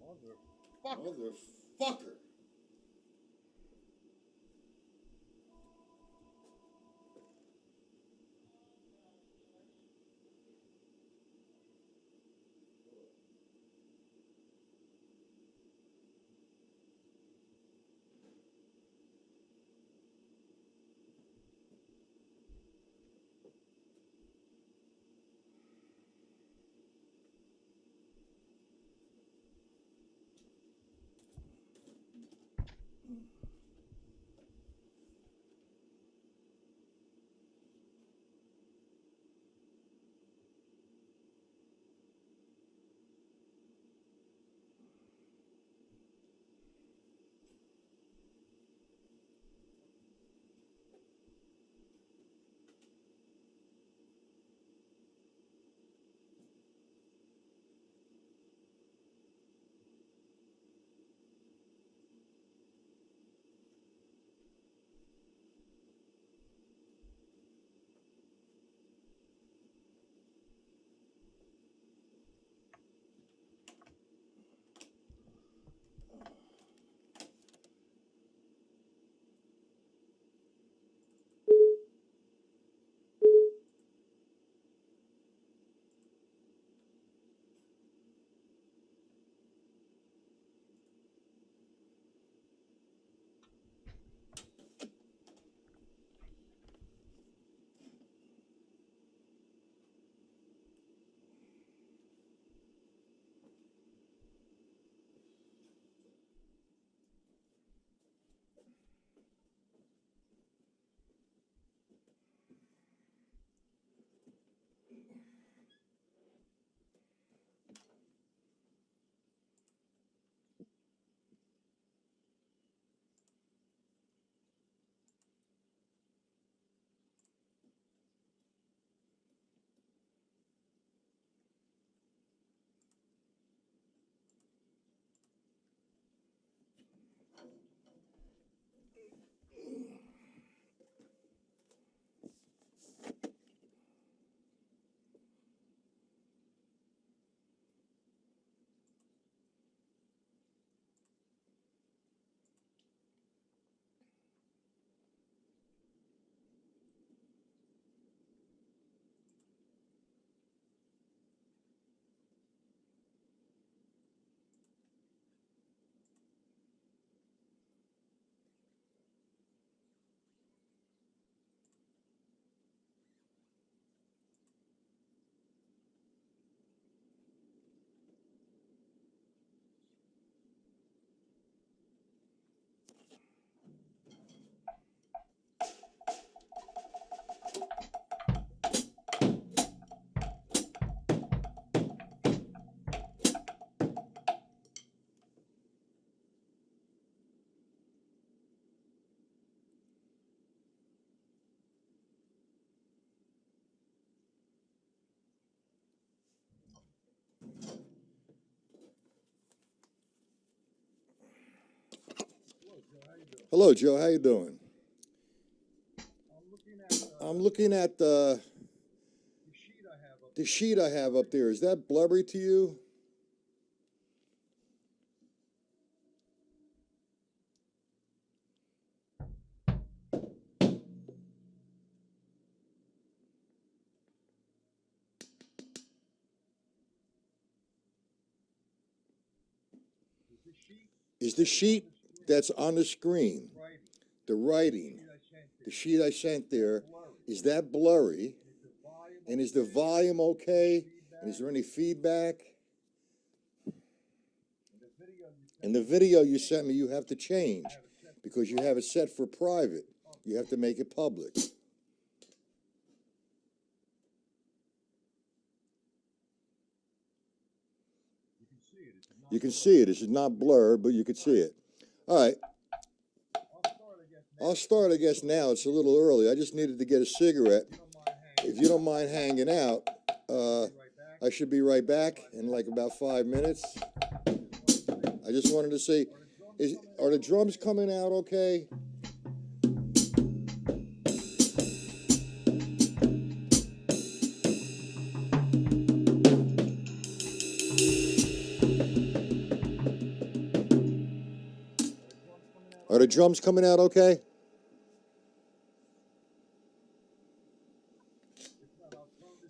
Motherfucker. Hello, Joe. How you doing? I'm looking at the sheet I have up there. Is that blurry to you? Is the sheet that's on the screen, the writing, the sheet I sent there, is that blurry? And is the volume okay? And is there any feedback? And the video you sent me, you have to change because you have it set for private. You have to make it public. You can see it. It's not blurred, but you can see it. All right. I'll start, I guess, now. It's a little early. I just needed to get a cigarette. If you don't mind hanging out, I should be right back in like about 5 minutes. I just wanted to see, are the drums coming out okay? Are the drums coming out okay?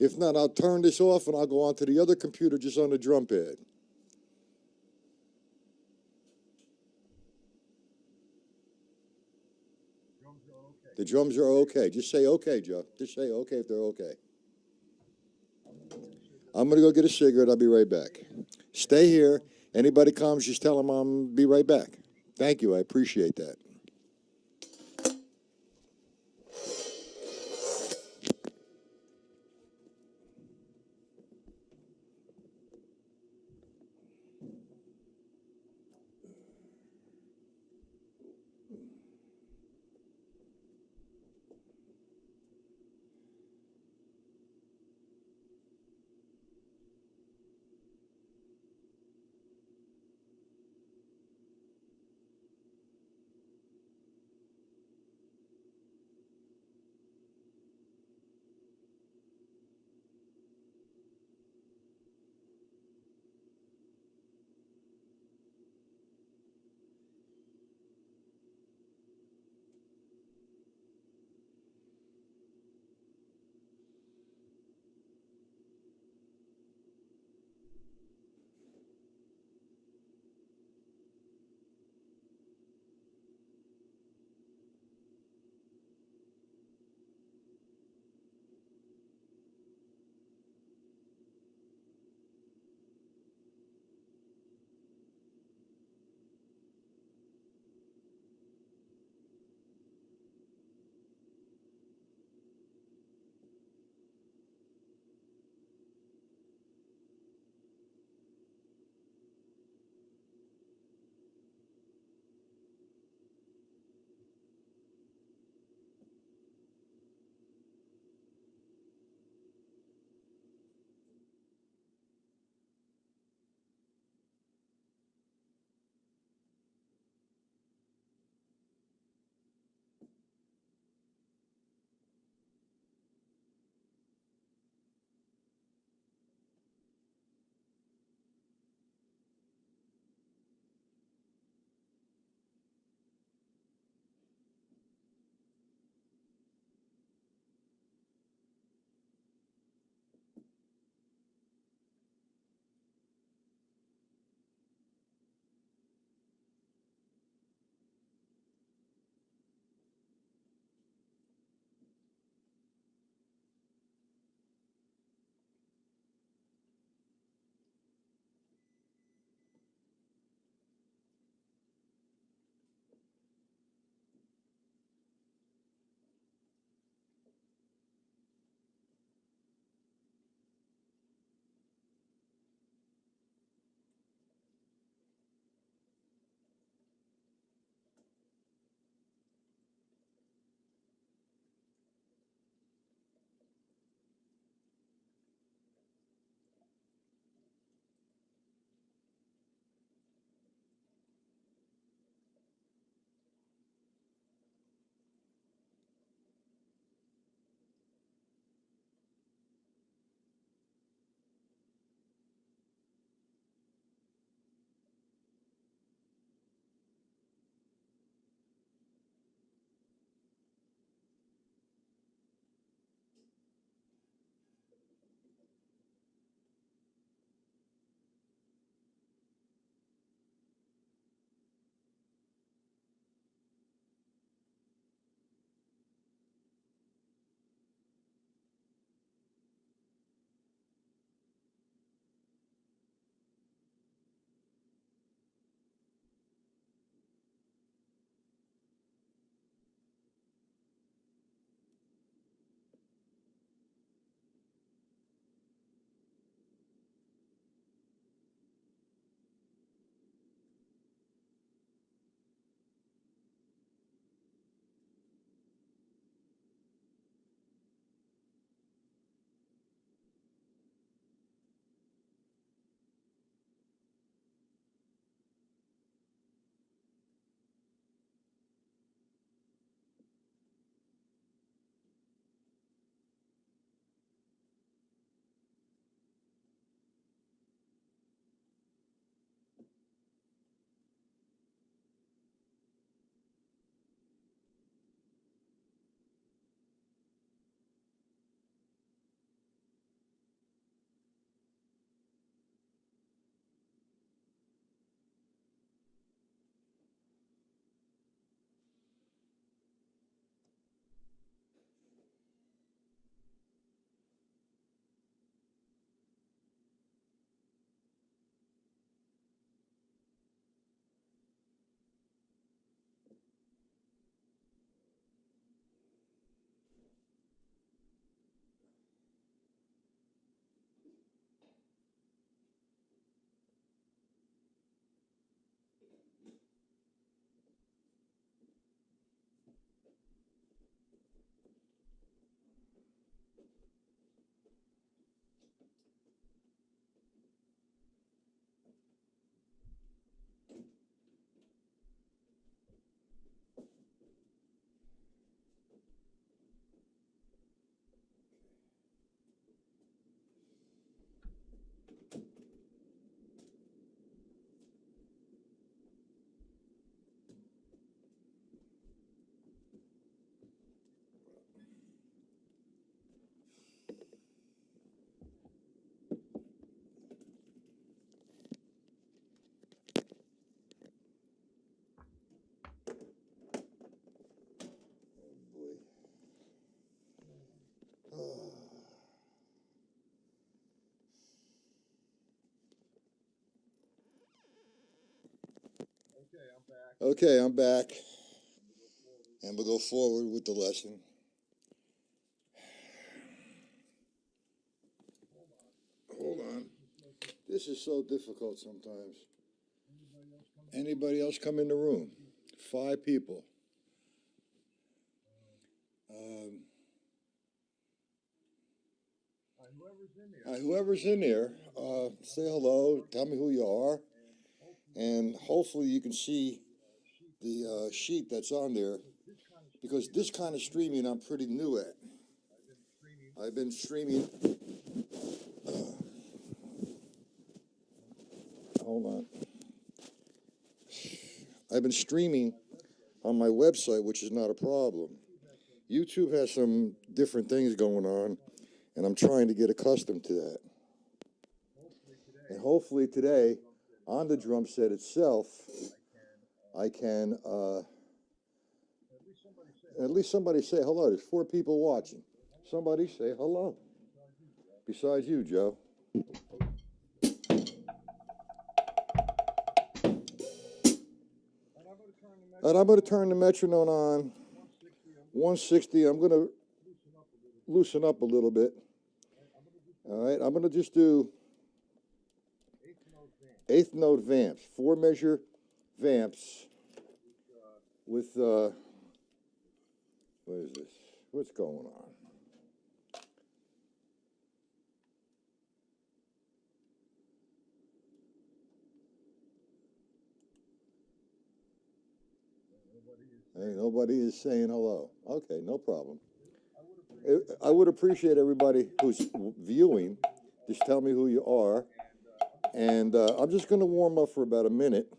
If not, I'll turn this off and I'll go on to the other computer just on the drum pad. The drums are okay. Just say okay, Joe. Just say okay if they're okay. I'm going to go get a cigarette. I'll be right back. Stay here. Anybody comes, just tell them I'll be right back. Thank you. I appreciate that. Okay, I'm back. And we'll go forward with the lesson. Hold on. This is so difficult sometimes. Anybody else come in the room? 5 people. Whoever's in there, say hello, tell me who you are, and hopefully you can see the sheet that's on there, because this kind of streaming I'm pretty new at. I've been streaming, hold on. I've been streaming on my website, which is not a problem. YouTube has some different things going on, and I'm trying to get accustomed to that. And hopefully today, on the drum set itself, I can, at least somebody say hello. There's 4 people watching. Somebody say hello. Besides you, Joe. And I'm going to turn the metronome on 160. I'm going to loosen up a little bit. All right, I'm going to just do 8th note vamps, 4 measure vamps with, what is this? What's going on? Hey, nobody is saying hello. Okay, no problem. I would appreciate everybody who's viewing. Just tell me who you are. And I'm just going to warm up for about a minute.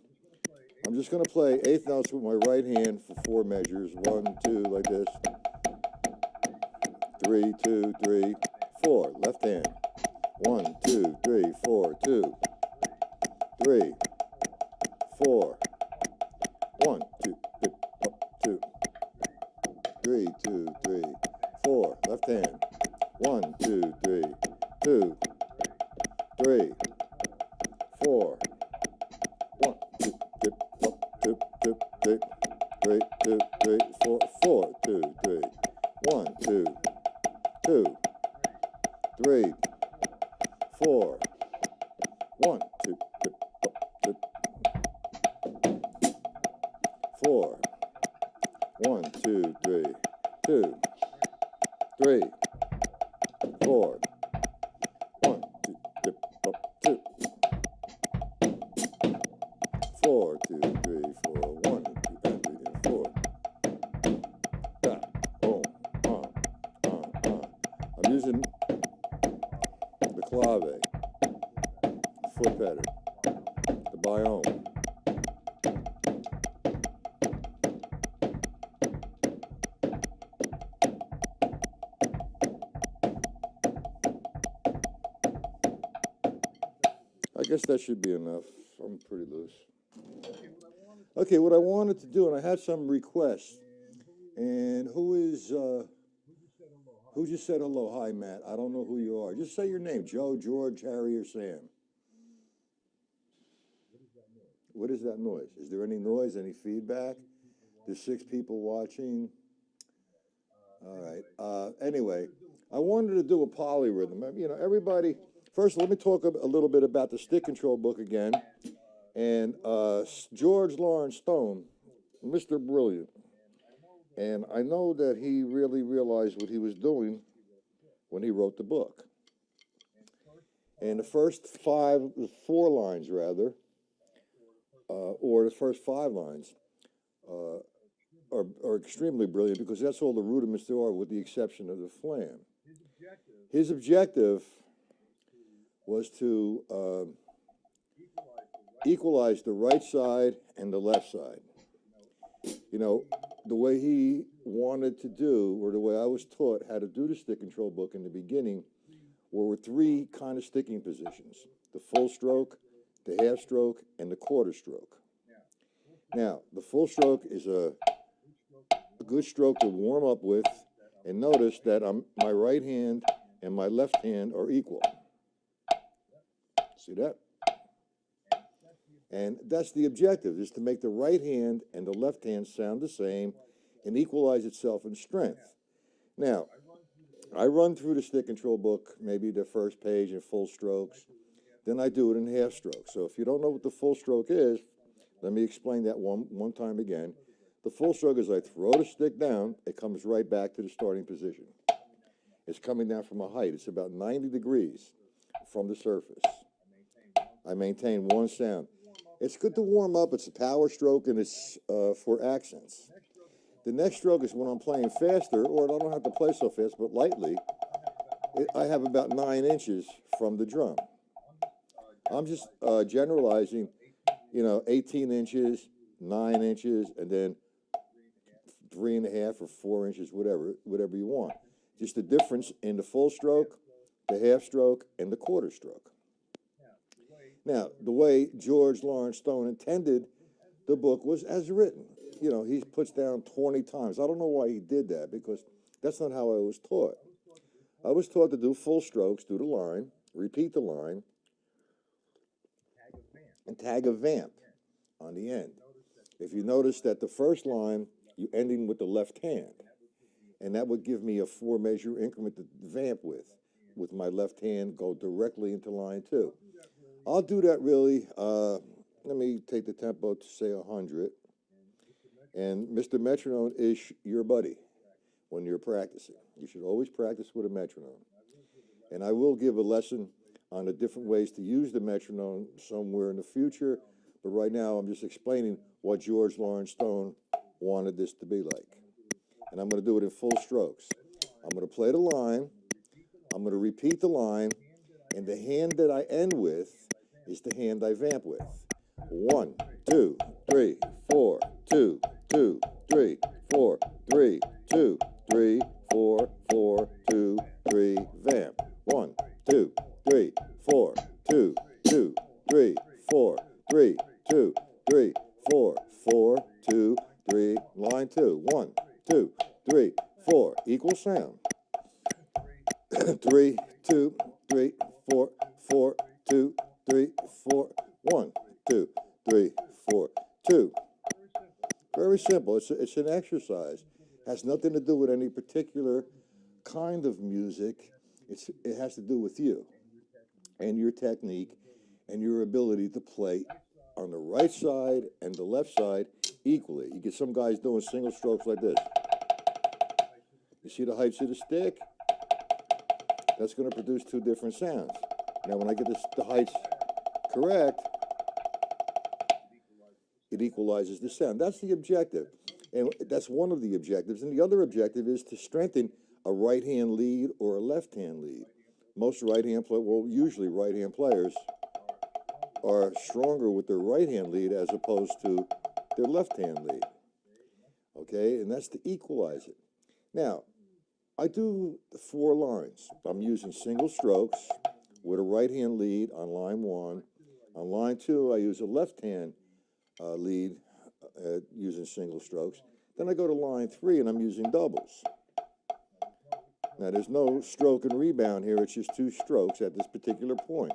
I'm just going to play 8th notes with my right hand for 4 measures. 1, 2, like this. 3, 2, 3, 4. Left hand. 1, 2, 3, 4, 2, 3, 4. 1, 2, 2, 3, 2, 3, 4. Left hand. 1, 2, 3, 2, 3, 4. 1, 2, 2, 2, 3, 3, 2, 3, 4, 4, 2, 3. 1, 2, 2, 3, 4. 1, 2, 2, 4. 1, 2, 3, 2, 3, 4. 1, 2, 2, 2. 4, 2, 3, 4. 1, 2, 3, 4. Boom. I'm using the clave, foot pattern, the biome. I guess that should be enough. I'm pretty loose. Okay, what I wanted to do, and I had some requests. And who just said hello? Hi, Matt. I don't know who you are. Just say your name. Joe, George, Harry, or Sam. What is that noise? Is there any noise, any feedback? There's 6 people watching. All right. Anyway, I wanted to do a polyrhythm. You know, everybody, first let me talk a little bit about the stick control book again. And George Lawrence Stone, Mr. Brilliant. And I know that he really realized what he was doing when he wrote the book. And the first 4 lines, rather, or the first 5 lines, are extremely brilliant, because that's all the rudiments there are, with the exception of the flam. His objective was to equalize the right side and the left side. You know, the way he wanted to do, or the way I was taught how to do the stick control book in the beginning, were 3 kind of sticking positions: the full stroke, the half stroke, and the quarter stroke. Now, the full stroke is a good stroke to warm up with, and notice that my right hand and my left hand are equal. See that? And that's the objective, is to make the right hand and the left hand sound the same and equalize itself in strength. Now, I run through the stick control book, maybe the first page in full strokes. Then I do it in half strokes. So if you don't know what the full stroke is, let me explain that one time again. The full stroke is I throw the stick down, it comes right back to the starting position. It's coming down from a height. It's about 90 degrees from the surface. I maintain one sound. It's good to warm up. It's a power stroke, and it's for accents. The next stroke is when I'm playing faster, or I don't have to play so fast, but lightly. I have about 9 inches from the drum. I'm just generalizing, 18 inches, 9 inches, and then 3.5 or 4 inches, whatever you want. Just the difference in the full stroke, the half stroke, and the quarter stroke. Now, the way George Lawrence Stone intended the book was as written. He puts down 20 times. I don't know why he did that, because that's not how I was taught. I was taught to do full strokes, do the line, repeat the line, and tag a vamp on the end. If you notice that the first line, you're ending with the left hand, and that would give me a 4-measure increment to vamp with my left hand, go directly into line 2. I'll do that really, let me take the tempo to say 100, and Mr. Metronome is your buddy when you're practicing. You should always practice with a metronome. And I will give a lesson on the different ways to use the metronome somewhere in the future, but right now I'm just explaining what George Lawrence Stone wanted this to be like. And I'm going to do it in full strokes. I'm going to play the line, I'm going to repeat the line, and the hand that I end with is the hand I vamp with. 1, 2, 3, 4, 2, 2, 3, 4, 3, 2, 3, 4, 4, 2, 3, vamp. 1, 2, 3, 4, 2, 2, 3, 4, 3, 2, 3, 4, 4, 2, 3, line 2. 1, 2, 3, 4, equal sound. 3, 2, 3, 4, 4, 2, 3, 4, 1, 2, 3, 4, 2. Very simple. It's an exercise. Has nothing to do with any particular kind of music. It has to do with you and your technique and your ability to play on the right side and the left side equally. You get some guys doing single strokes like this. You see the heights of the stick? That's going to produce 2 different sounds. Now, when I get the heights correct, it equalizes the sound. That's the objective, and that's one of the objectives. And the other objective is to strengthen a right-hand lead or a left-hand lead. Most right-hand players, well, usually right-hand players, are stronger with their right-hand lead as opposed to their left-hand lead. Okay, and that's to equalize it. Now, I do 4 lines. I'm using single strokes with a right-hand lead on line 1. On line 2, I use a left-hand lead using single strokes. Then I go to line 3 and I'm using doubles. Now there's no stroke and rebound here, it's just 2 strokes at this particular point,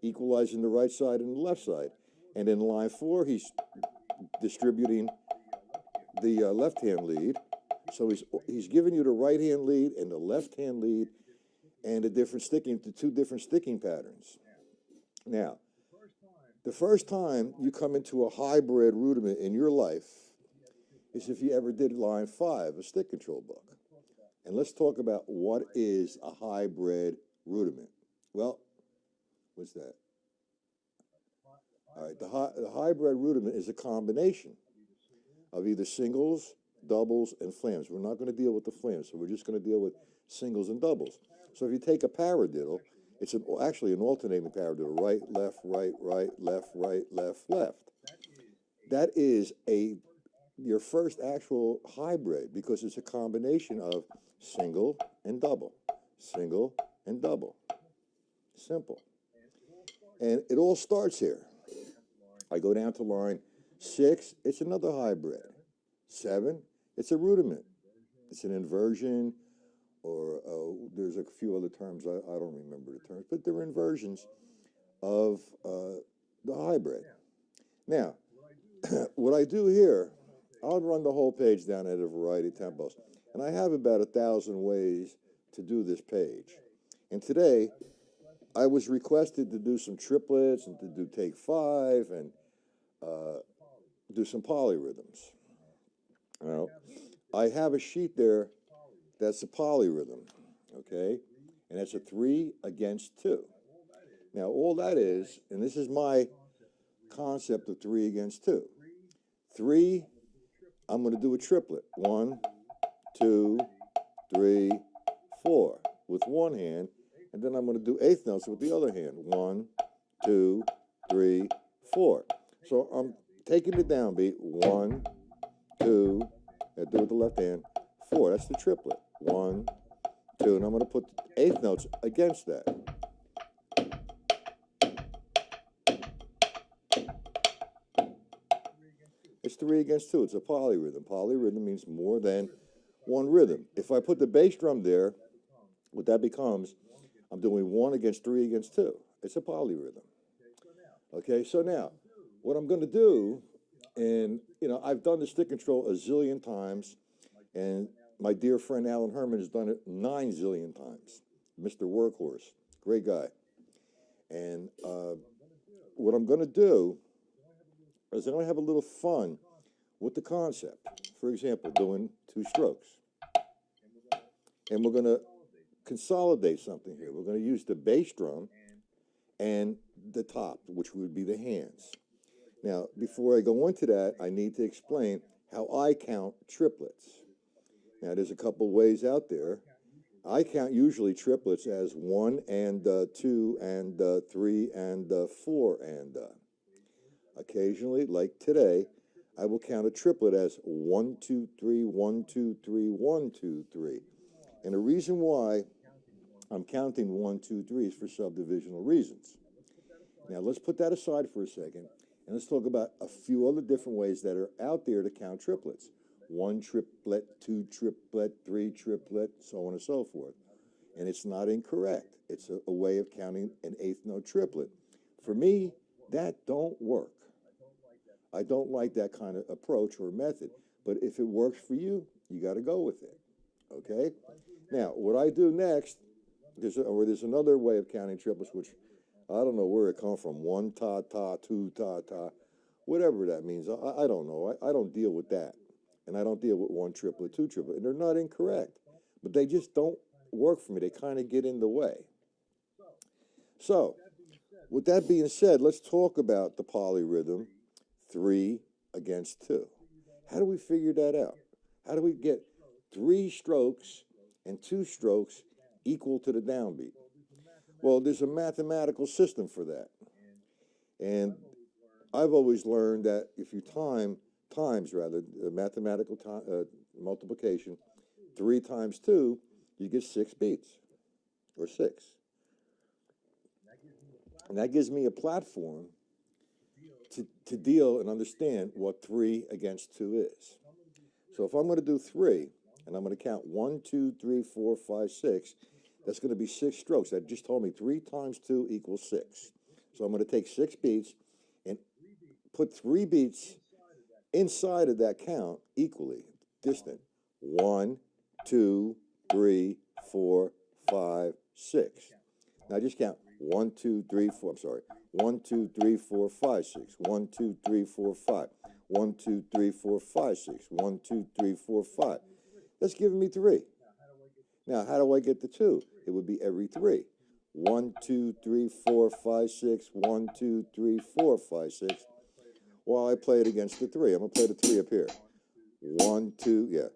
equalizing the right side and the left side. And in line 4, he's distributing the left-hand lead. So he's giving you the right-hand lead and the left-hand lead and the 2 different sticking patterns. Now, the first time you come into a hybrid rudiment in your life is if you ever did line 5, a stick control book. And let's talk about what is a hybrid rudiment. Well, what's that? All right, the hybrid rudiment is a combination of either singles, doubles, and flams. We're not going to deal with the flams, so we're just going to deal with singles and doubles. So if you take a paradiddle, it's actually an alternating paradiddle, right, left, left, left. That is your first actual hybrid because it's a combination of single and double, single and double. Simple. And it all starts here. I go down to line 6, it's another hybrid. 7, it's a rudiment. It's an inversion, or there's a few other terms, I don't remember the terms, but they're inversions of the hybrid. Now, what I do here, I'll run the whole page down at a variety of tempos. And I have about 1,000 ways to do this page. And today, I was requested to do some triplets and to do take 5 and do some polyrhythms. Now, I have a sheet there that's a polyrhythm, okay? And that's a 3 against 2. Now, all that is, and this is my concept of 3 against 2. 3, I'm going to do a triplet. 1, 2, 3, 4 with one hand, and then I'm going to do eighth notes with the other hand. 1, 2, 3, 4. So I'm taking the downbeat. 1, 2, I do it with the left hand. 4. That's the triplet. 1, 2, and I'm going to put eighth notes against that. It's 3 against 2. It's a polyrhythm. Polyrhythm means more than one rhythm. If I put the bass drum there, what that becomes, I'm doing 1 against 3 against 2. It's a polyrhythm. Okay, so now, what I'm going to do, and, I've done the stick control a zillion times, and my dear friend Alan Herman has done it 9 zillion times. Mr. Workhorse, great guy. And what I'm going to do is I'm going to have a little fun with the concept. For example, doing 2 strokes. And we're going to consolidate something here. We're going to use the bass drum and the top, which would be the hands. Now, before I go into that, I need to explain how I count triplets. Now, there's a couple ways out there. I count usually triplets as 1 and 2 and 3 and 4 and occasionally, like today, I will count a triplet as 1, 2, 3, 1, 2, 3, 1, 2, 3. And the reason why I'm counting 1, 2, 3 is for subdivisional reasons. Now, let's put that aside for a second, and let's talk about a few other different ways that are out there to count triplets. 1 triplet, 2 triplet, 3 triplet, so on and so forth. And it's not incorrect. It's a way of counting an eighth note triplet. For me, that don't work. I don't like that kind of approach or method. But if it works for you, you got to go with it. Okay? Now, what I do next, there's another way of counting triplets, which I don't know where it comes from. 1 ta ta, 2 ta ta, whatever that means. I don't know. I don't deal with that. And I don't deal with 1 triplet, 2 triplet. And they're not incorrect. But they just don't work for me. They kind of get in the way. So, with that being said, let's talk about the polyrhythm 3 against 2. How do we figure that out? How do we get 3 strokes and 2 strokes equal to the downbeat? Well, there's a mathematical system for that. And I've always learned that if you times mathematical multiplication, 3 times 2, you get 6 beats, or 6. And that gives me a platform to deal and understand what 3 against 2 is. So if I'm going to do 3, and I'm going to count 1, 2, 3, 4, 5, 6, that's going to be 6 strokes. That just told me 3 times 2 equals 6. So I'm going to take 6 beats and put 3 beats inside of that count equally distant. 1, 2, 3, 4, 5, 6. Now just count 1, 2, 3, 4. I'm sorry. 1, 2, 3, 4, 5, 6. 1, 2, 3, 4, 5. 1, 2, 3, 4, 5, 6. 1, 2, 3, 4, 5. That's giving me 3. Now, how do I get the 2? It would be every 3. 1, 2, 3, 4, 5, 6. 1, 2, 3, 4, 5, 6. While I play it against the 3. I'm going to play the 3 up here. 1, 2, yeah.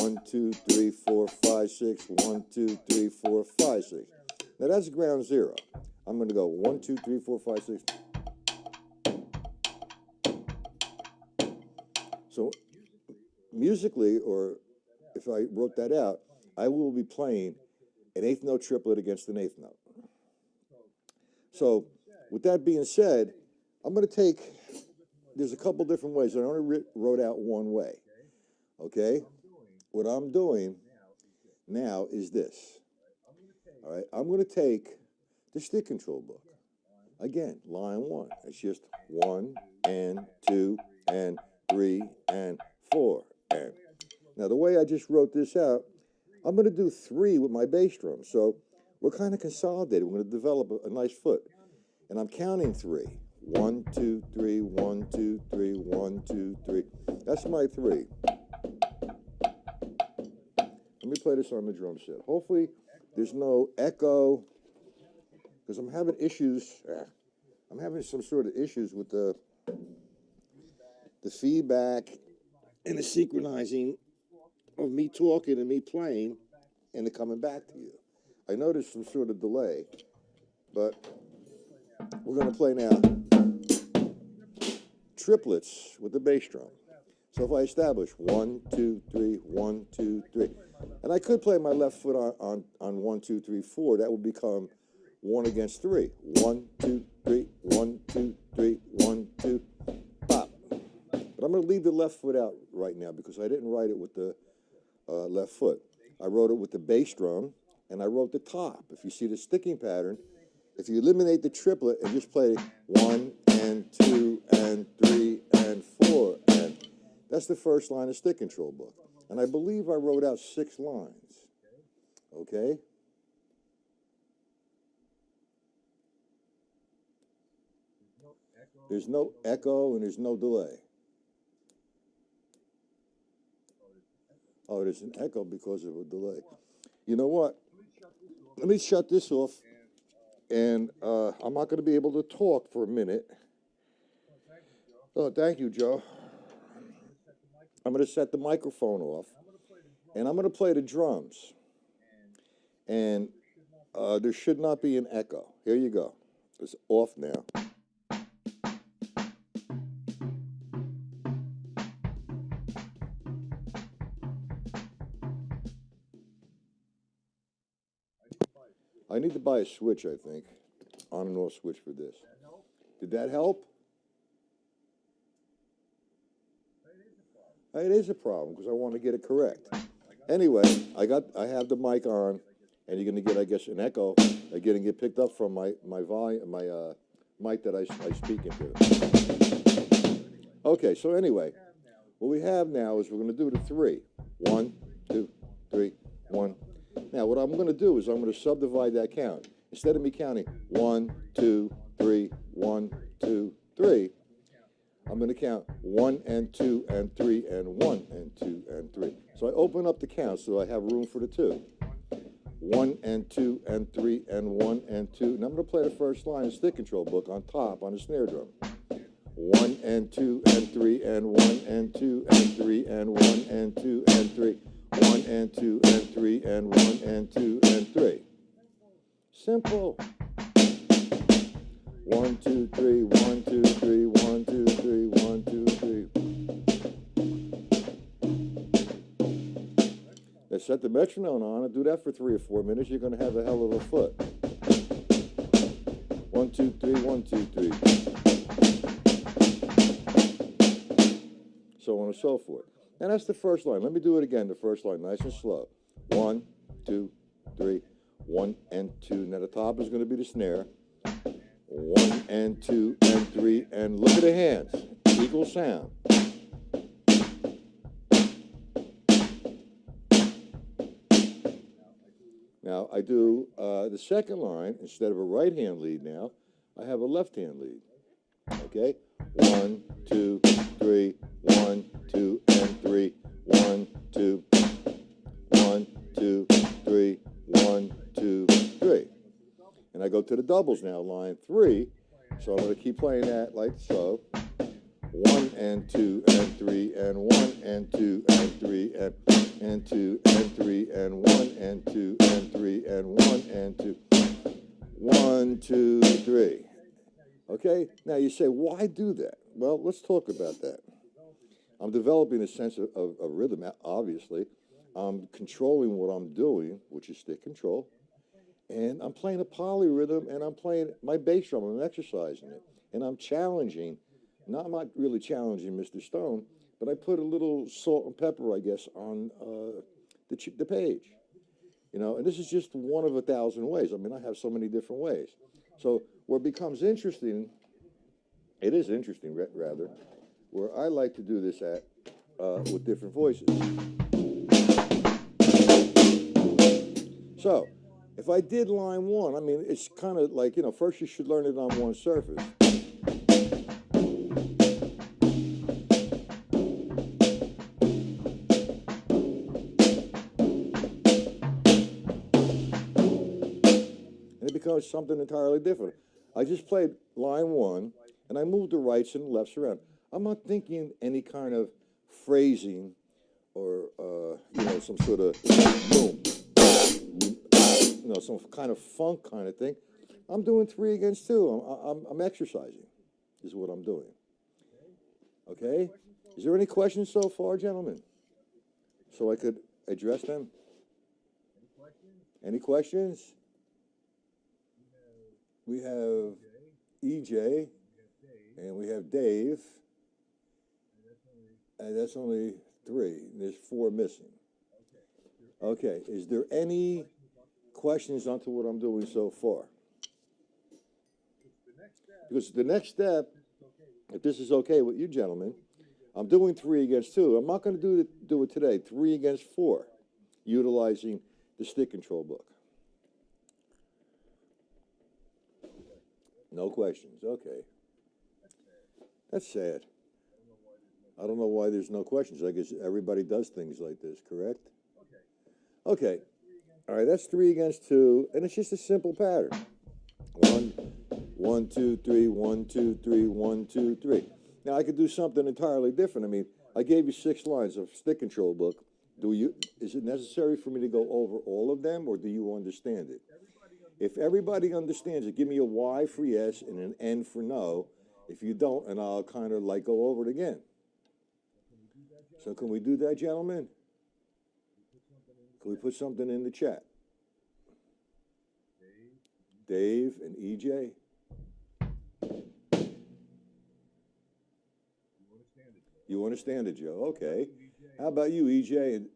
1, 2, 3, 4, 5, 6. 1, 2, 3, 4, 5, 6. Now, that's ground 0. I'm going to go 1, 2, 3, 4, 5, 6. So, musically, or if I wrote that out, I will be playing an eighth note triplet against an eighth note. So, with that being said, I'm going to take, there's a couple different ways. I only wrote out one way. Okay? What I'm doing now is this. All right? I'm going to take the stick control book. Again, line 1. It's just 1 and 2 and 3 and 4 and. Now, the way I just wrote this out, I'm going to do 3 with my bass drum. So we're kind of consolidated. We're going to develop a nice foot. And I'm counting 3. 1, 2, 3, 1, 2, 3, 1, 2, 3. That's my 3. Let me play this on the drum set. Hopefully there's no echo, because I'm having issues. I'm having some sort of issues with the feedback and the synchronizing of me talking and me playing and it coming back to you. I know there's some sort of delay, but we're going to play now triplets with the bass drum. So if I establish 1, 2, 3, 1, 2, 3, and I could play my left foot on 1, 2, 3, 4, that would become 1 against 3. 1, 2, 3, 1, 2, 3, 1, 2, pop. But I'm going to leave the left foot out right now because I didn't write it with the left foot. I wrote it with the bass drum, and I wrote the top. If you see the sticking pattern, if you eliminate the triplet and just play 1 and 2 and 3 and 4, and that's the first line of stick control book. And I believe I wrote out 6 lines. Okay? There's no echo and there's no delay. Oh, there's an echo because of a delay. You know what? Let me shut this off. And I'm not going to be able to talk for a minute. Oh, thank you, Joe. I'm going to set the microphone off. And I'm going to play the drums. And there should not be an echo. Here you go. It's off now. I need to buy a switch, I think. On and off switch for this. Did that help? It is a problem because I want to get it correct. Anyway, I have the mic on, and you're going to get, I guess, an echo. I'm going to get picked up from my volume, my mic that I speak into. Okay, so anyway, what we have now is we're going to do the 3. 1, 2, 3, 1. Now, what I'm going to do is I'm going to subdivide that count. Instead of me counting 1, 2, 3, 1, 2, 3, I'm going to count 1 and 2 and 3 and 1 and 2 and 3. So I open up the count so I have room for the 2. 1 and 2 and 3 and 1 and 2. And I'm going to play the first line of stick control book on top on the snare drum. 1 and 2 and 3 and 1 and 2 and 3 and 1 and 2 and 3. 1 and 2 and 3 and 1 and 2 and 3. Simple. 1, 2, 3, 1, 2, 3, 1, 2, 3, 1, 2, 3. Let's set the metronome on and do that for 3 or 4 minutes. You're going to have a hell of a foot. 1, 2, 3, 1, 2, 3. So on and so forth. And that's the first line. Let me do it again, the first line, nice and slow. 1, 2, 3, 1 and 2. Now the top is going to be the snare. 1 and 2 and 3, and look at the hands. Equal sound. Now I do the second line, instead of a right hand lead now, I have a left hand lead. Okay? 1, 2, 3, 1, 2, and 3, 1, 2, 1, 2, 3, 1, 2, 3. And I go to the doubles now, line 3. So I'm going to keep playing that like so. 1 and 2 and 3 and 1 and 2 and 3 and 2 and 3 and 1 and 2 and 3 and 1 and 2. 1, 2, 3. Okay? Now you say, why do that? Well, let's talk about that. I'm developing a sense of rhythm, obviously. I'm controlling what I'm doing, which is stick control. And I'm playing a polyrhythm, and I'm playing my bass drum. I'm exercising it. And I'm challenging, I'm not really challenging Mr. Stone, but I put a little salt and pepper, I guess, on the page. You know, and this is just one of 1,000 ways. I mean, I have so many different ways. So where it becomes interesting, it is interesting, rather, where I like to do this at with different voices. So if I did line 1, I mean, it's kind of like, first you should learn it on one surface. And it becomes something entirely different. I just played line 1, and I moved the rights and lefts around. I'm not thinking any kind of phrasing or, some sort of boom, some kind of funk kind of thing. I'm doing 3 against 2. I'm exercising, is what I'm doing. Okay? Is there any questions so far, gentlemen? So I could address them? Any questions? We have EJ, and we have Dave, and that's only 3. There's 4 missing. Okay, is there any questions onto what I'm doing so far? Because the next step, if this is okay with you gentlemen, I'm doing 3 against 2. I'm not going to do it today. 3 against 4, utilizing the stick control book. No questions. Okay. That's sad. I don't know why there's no questions. I guess everybody does things like this, correct? Okay. All right, that's 3 against 2, and it's just a simple pattern. 1, 1, 2, 3, 1, 2, 3, 1, 2, 3. Now I could do something entirely different. I mean, I gave you 6 lines of stick control book. Is it necessary for me to go over all of them, or do you understand it? If everybody understands it, give me a Y for yes and an N for no. If you don't, and I'll kind of like go over it again. So can we do that, gentlemen? Can we put something in the chat? Dave and EJ? You understand it, Joe? Okay. How about you, EJ? And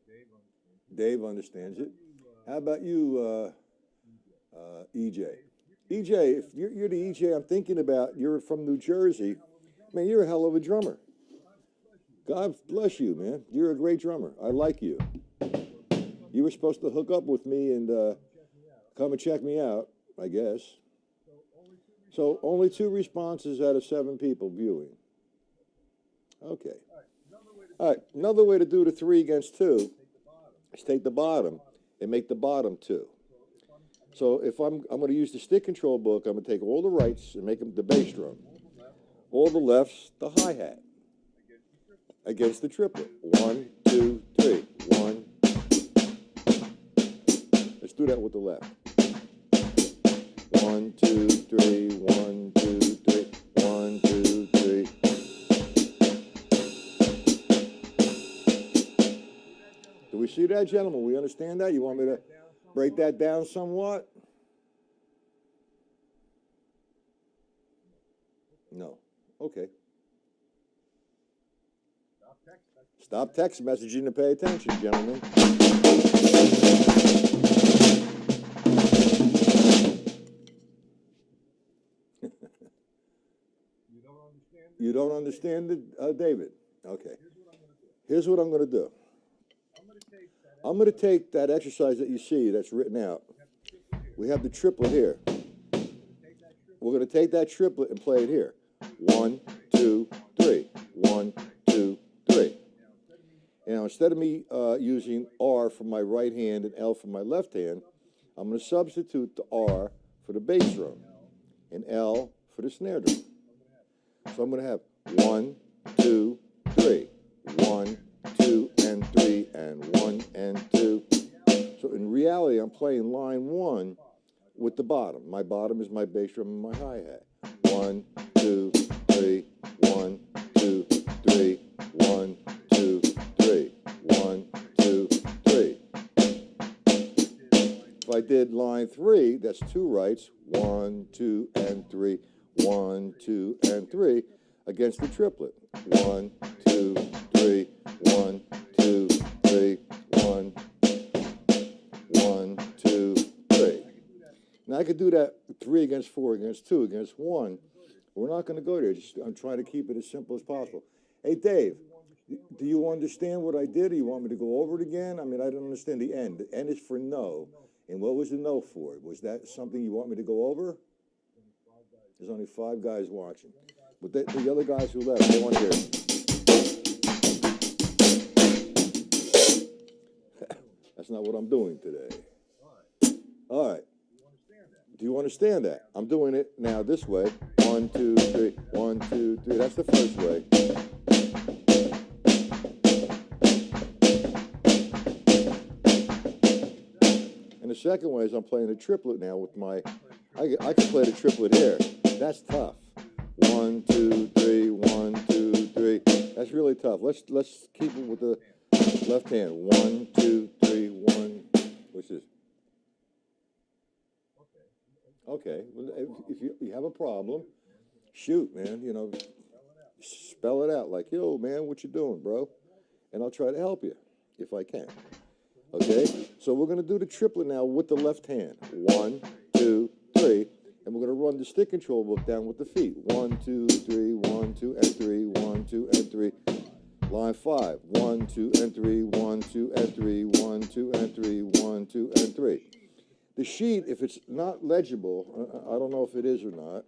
Dave understands it. How about you, EJ? EJ, if you're the EJ I'm thinking about, you're from New Jersey, man, you're a hell of a drummer. God bless you, man. You're a great drummer. I like you. You were supposed to hook up with me and come and check me out, I guess. So only 2 responses out of 7 people viewing. Okay. All right, another way to do the 3 against 2 is take the bottom and make the bottom 2. So if I'm going to use the stick control book, I'm going to take all the rights and make them the bass drum. All the lefts, the hi-hat. Against the triplet. 1, 2, 3. 1. Let's do that with the left. 1, 2, 3. 1, 2, 3. 1, 2, 3. Do we see that, gentlemen? We understand that? You want me to break that down somewhat? No. Okay. Stop text messaging and pay attention, gentlemen. You don't understand it, David? Okay. Here's what I'm going to do. I'm going to take that exercise that you see that's written out. We have the triplet here. We're going to take that triplet and play it here. 1, 2, 3. 1, 2, 3. Now, instead of me using R for my right hand and L for my left hand, I'm going to substitute the R for the bass drum and L for the snare drum. So I'm going to have 1, 2, 3. 1, 2, and 3, and 1, and 2. So in reality, I'm playing line 1 with the bottom. My bottom is my bass drum and my hi-hat. 1, 2, 3. 1, 2, 3. 1, 2, 3. 1, 2, 3. If I did line 3, that's 2 rights. 1, 2, and 3. 1, 2, and 3 against the triplet. 1, 2, 3. 1, 2, 3. 1, 1, 2, 3. Now I could do that 3 against 4 against 2 against 1. We're not going to go there. I'm trying to keep it as simple as possible. Hey, Dave, do you understand what I did, or you want me to go over it again? I mean, I don't understand the N. The N is for no. And what was the no for? Was that something you want me to go over? There's only 5 guys watching. But the other guys who left, they want to hear it. That's not what I'm doing today. All right. Do you understand that? I'm doing it now this way. 1, 2, 3. 1, 2, 3. That's the first way. And the second way is I'm playing a triplet now with my. I can play the triplet here. That's tough. 1, 2, 3. 1, 2, 3. That's really tough. Let's keep it with the left hand. 1, 2, 3. 1. What's this? Okay. Well, if you have a problem, shoot, man. You know, spell it out like, yo, man, what you doing, bro? And I'll try to help you if I can. Okay. So we're gonna do the triplet now with the left hand. 1, 2, 3. And we're going to run the stick control book down with the feet. 1, 2, 3, 1, 2, and 3, 1, 2, and 3. Line 5. 1, 2, and 3, 1, 2, and 3, 1, 2, and 3, 1, 2, and 3. The sheet, if it's not legible, I don't know if it is or not,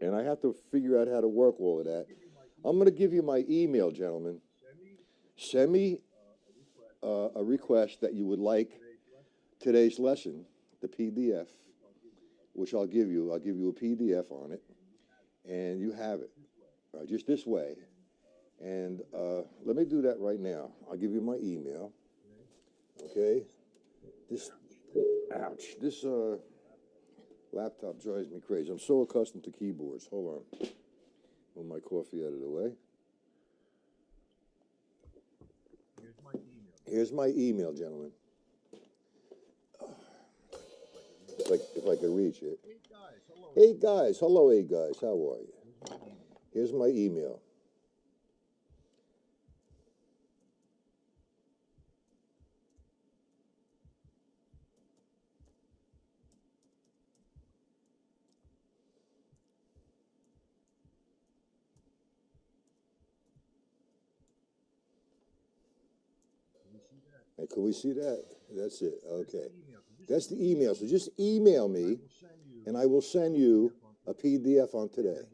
and I have to figure out how to work all of that. I'm going to give you my email, gentlemen. Send me a request that you would like today's lesson, the PDF, which I'll give you. I'll give you a PDF on it, and you have it, just this way. And let me do that right now. I'll give you my email, okay? Ouch, this laptop drives me crazy. I'm so accustomed to keyboards. Hold on. Move my coffee out of the way. Here's my email, gentlemen. If I could reach it. Hey guys, hello, hey guys, how are you? Here's my email. Hey, can we see that? That's it. Okay. That's the email. So just email me, and I will send you a PDF on today.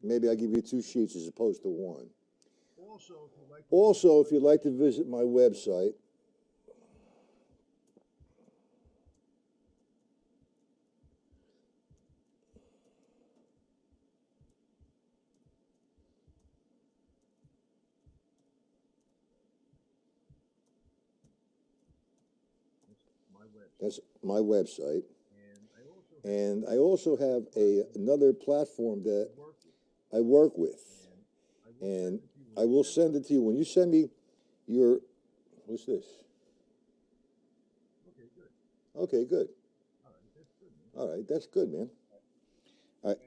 Maybe I'll give you 2 sheets as opposed to 1. Also, if you'd like to visit my website, that's my website. And I also have another platform that I work with. And I will send it to you. When you send me your, what's this? Okay, good. All right, that's good, man. All right,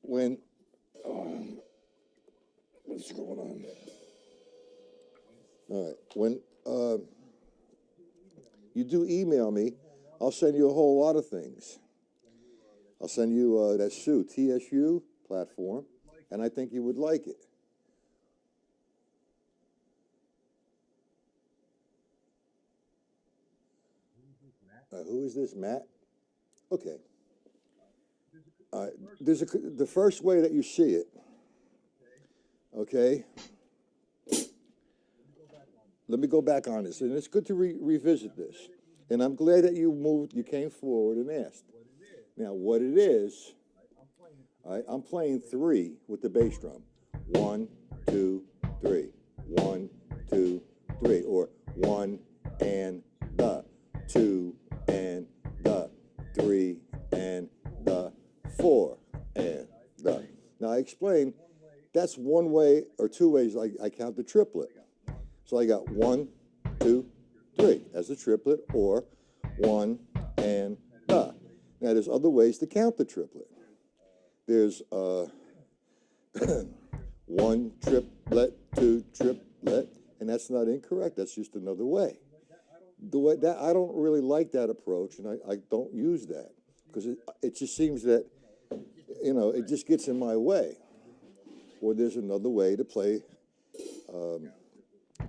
when, what's going on? All right, when you do email me, I'll send you a whole lot of things. I'll send you that TSU platform, and I think you would like it. Who is this, Matt? Okay. There's the first way that you see it. Okay. Let me go back on this, and it's good to revisit this. And I'm glad that you came forward and asked. Now, what it is, I'm playing 3 with the bass drum. 1, 2, 3. 1, 2, 3. Or 1 and the 2 and the 3 and the 4 and the. Now, I explained that's one way or 2 ways I count the triplet. So I got 1, 2, 3 as a triplet, or 1 and the. Now, there's other ways to count the triplet. There's 1 triplet, 2 triplet, and that's not incorrect. That's just another way. The way that I don't really like that approach, and I don't use that. because it just seems that, it just gets in my way. Or there's another way to play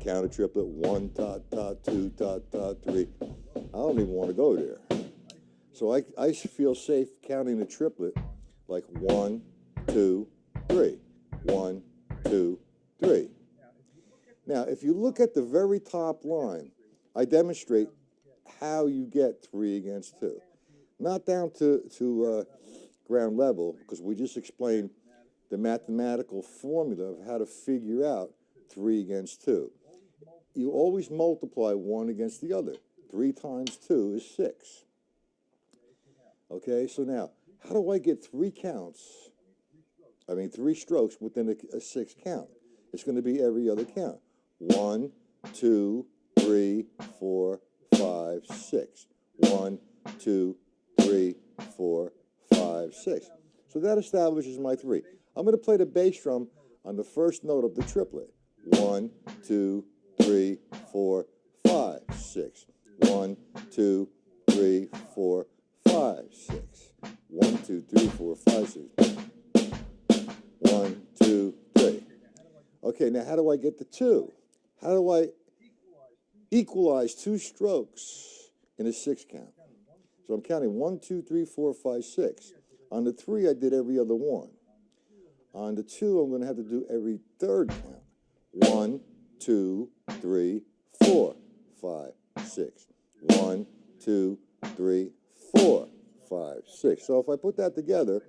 counter triplet, 1, tot, tot, 2, tot, tot, 3. I don't even want to go there. So I feel safe counting the triplet like 1, 2, 3. 1, 2, 3. Now, if you look at the very top line, I demonstrate how you get 3 against 2. Not down to ground level, because we just explained the mathematical formula of how to figure out 3 against 2. You always multiply one against the other. 3 times 2 is 6. Okay, so now, how do I get 3 strokes within a 6 count? It's going to be every other count. 1, 2, 3, 4, 5, 6. 1, 2, 3, 4, 5, 6. So that establishes my 3. I'm going to play the bass drum on the first note of the triplet. 1, 2, 3, 4, 5, 6. 1, 2, 3, 4, 5, 6. 1, 2, 3, 4, 5, 6. 1, 2, 3. Okay, now how do I get the 2? How do I equalize 2 strokes in a 6 count? So I'm counting 1, 2, 3, 4, 5, 6. On the 3, I did every other one. On the 2, I'm going to have to do every third count. 1, 2, 3, 4, 5, 6. 1, 2, 3, 4, 5, 6. So if I put that together,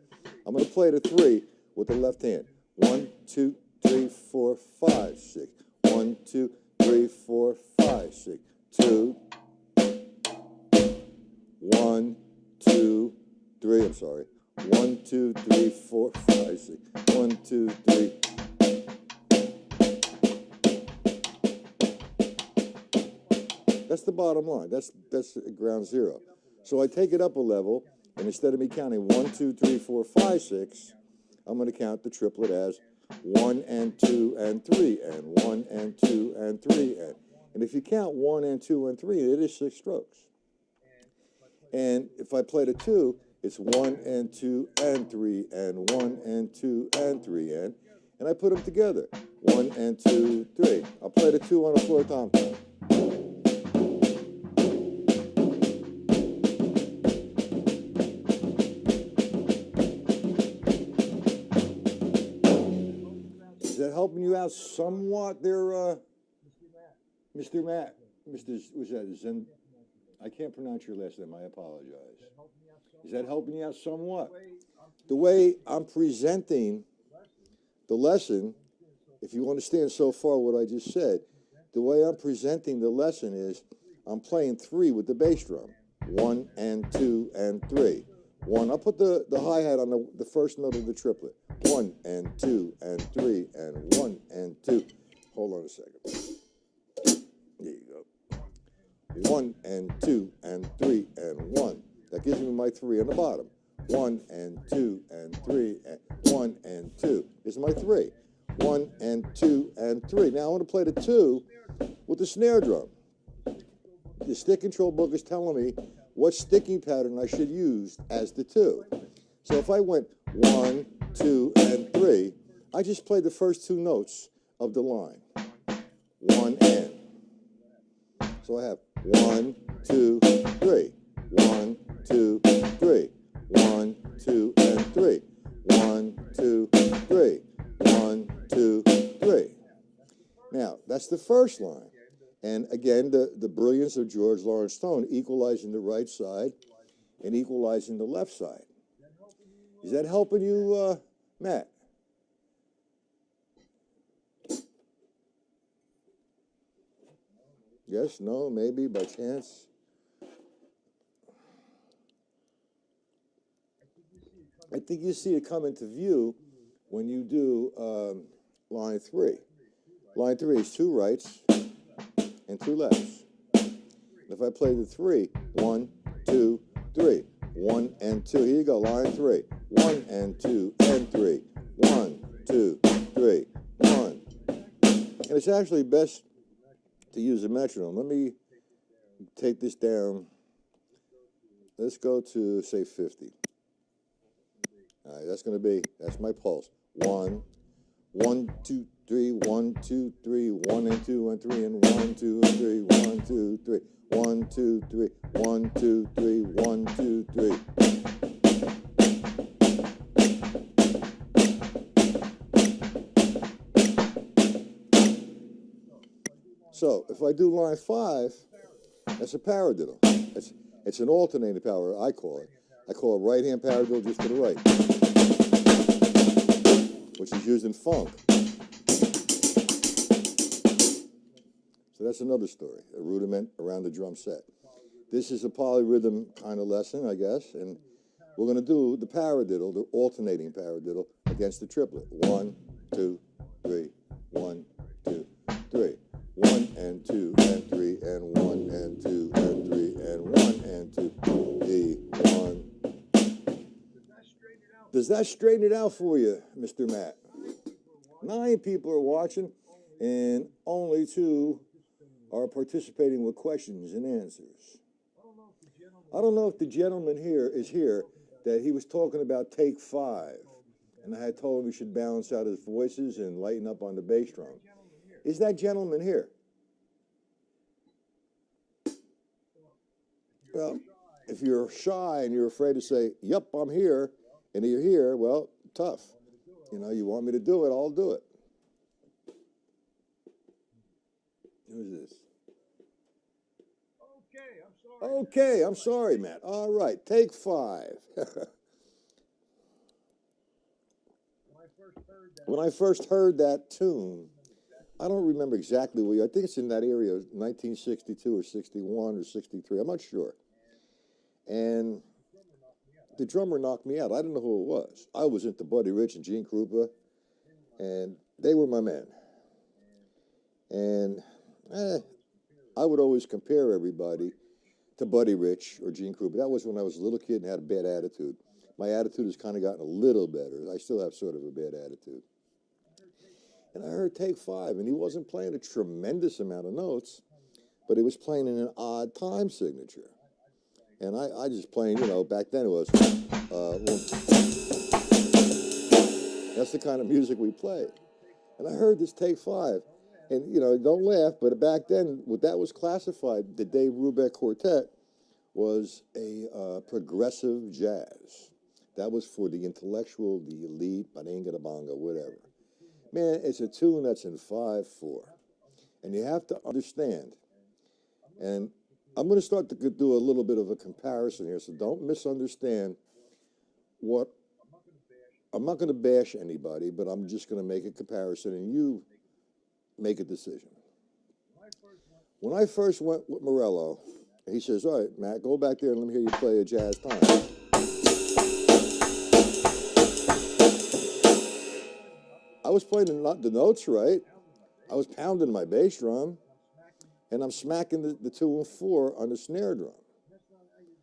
I'm going to play the 3 with the left hand. 1, 2, 3, 4, 5, 6. 1, 2, 3, 4, 5, 6. 2. 1, 2, 3. I'm sorry. 1, 2, 3, 4, 5, 6. 1, 2, 3. That's the bottom line. That's ground zero. So I take it up a level, and instead of me counting 1, 2, 3, 4, 5, 6, I'm going to count the triplet as 1 and 2 and 3 and 1 and 2 and 3 and. And if you count 1 and 2 and 3, it is 6 strokes. And if I play the 2, it's 1 and 2 and 3 and 1 and 2 and 3 and I put them together. 1 and 2, 3. I'll play the 2 on the floor tom tom. Is that helping you out somewhat there, Mr. Matt? Was that Zen? I can't pronounce your last name. I apologize. Is that helping you out somewhat? The way I'm presenting the lesson, if you understand so far what I just said, the way I'm presenting the lesson is I'm playing 3 with the bass drum. 1 and 2 and 3. 1. I'll put the hi-hat on the first note of the triplet. 1 and 2 and 3 and 1 and 2. Hold on a second. There you go. 1 and 2 and 3 and 1. That gives me my 3 on the bottom. 1 and 2 and 3 and 1 and 2 is my 3. 1 and 2 and 3. Now I want to play the 2 with the snare drum. The stick control book is telling me what sticking pattern I should use as the 2. So if I went 1, 2, and 3, I just played the first 2 notes of the line. 1 and. So I have 1, 2, 3. 1, 2, 3. 1, 2, and 3. 1, 2, 3. 1, 2, 3. Now, that's the first line. And again, the brilliance of George Lawrence Stone, equalizing the right side and equalizing the left side. Is that helping you, Matt? Yes, no, maybe, by chance? I think you see it come into view when you do line 3. Line 3 is 2 rights and 2 lefts. If I play the 3, 1, 2, 3, 1 and 2. Here you go, line 3. 1 and 2 and 3. 1, 2, 3, 1. And it's actually best to use a metronome. Let me take this down let's go to, say, 50. All right, that's my pulse. 1, 1, 2, 3, 1, 2, 3, 1 and 2 and 3 and 1, 2, 3, 1, 2, 3, 1, 2, 3, 1, 2, 3, 1, 2, 3. So if I do line 5, that's a paradiddle. It's an alternating power, I call it. I call it right-hand paradiddle just to the right, which is used in funk. So that's another story, a rudiment around the drum set. This is a polyrhythm kind of lesson, I guess, and we're going to do the paradiddle, the alternating paradiddle, against the triplet. 1, 2, 3, 1, 2, 3. 1 and 2 and 3 and 1 and 2 and 3 and 1 and 2. D1. Does that straighten it out for you, Mr. Matt? 9 people are watching, and only 2 are participating with questions and answers. I don't know if the gentleman here is here that he was talking about take 5, and I had told him we should balance out his voices and lighten up on the bass drum. Is that gentleman here? Well, if you're shy and you're afraid to say, yep, I'm here, and you're here, well, tough. You know, you want me to do it, I'll do it. Who's this? Okay, I'm sorry, Matt. All right, take 5. When I first heard that tune, I don't remember exactly where. I think it's in that area, 1962 or 61 or 63. I'm not sure. And the drummer knocked me out. I didn't know who it was. I was into Buddy Rich and Gene Krupa, and they were my men. And I would always compare everybody to Buddy Rich or Gene Krupa. That was when I was a little kid and had a bad attitude. My attitude has kind of gotten a little better. I still have sort of a bad attitude. And I heard take 5, and he wasn't playing a tremendous amount of notes, but he was playing in an odd time signature. And I just playing, you know, back then it was, that's the kind of music we played. And I heard this take 5. And, you know, don't laugh, but back then, what that was classified, the Dave Brubeck Quartet, was a progressive jazz. That was for the intellectual, the elite, baringa-da-bonga, whatever. Man, it's a tune that's in 5/4. And you have to understand, and I'm going to start to do a little bit of a comparison here, so don't misunderstand what, I'm not going to bash anybody, but I'm just going to make a comparison, and you make a decision. When I first went with Morello, he says, all right, Matt, go back there and let me hear you play a jazz time. I was playing the notes right. I was pounding my bass drum, and I'm smacking the 2 and 4 on the snare drum.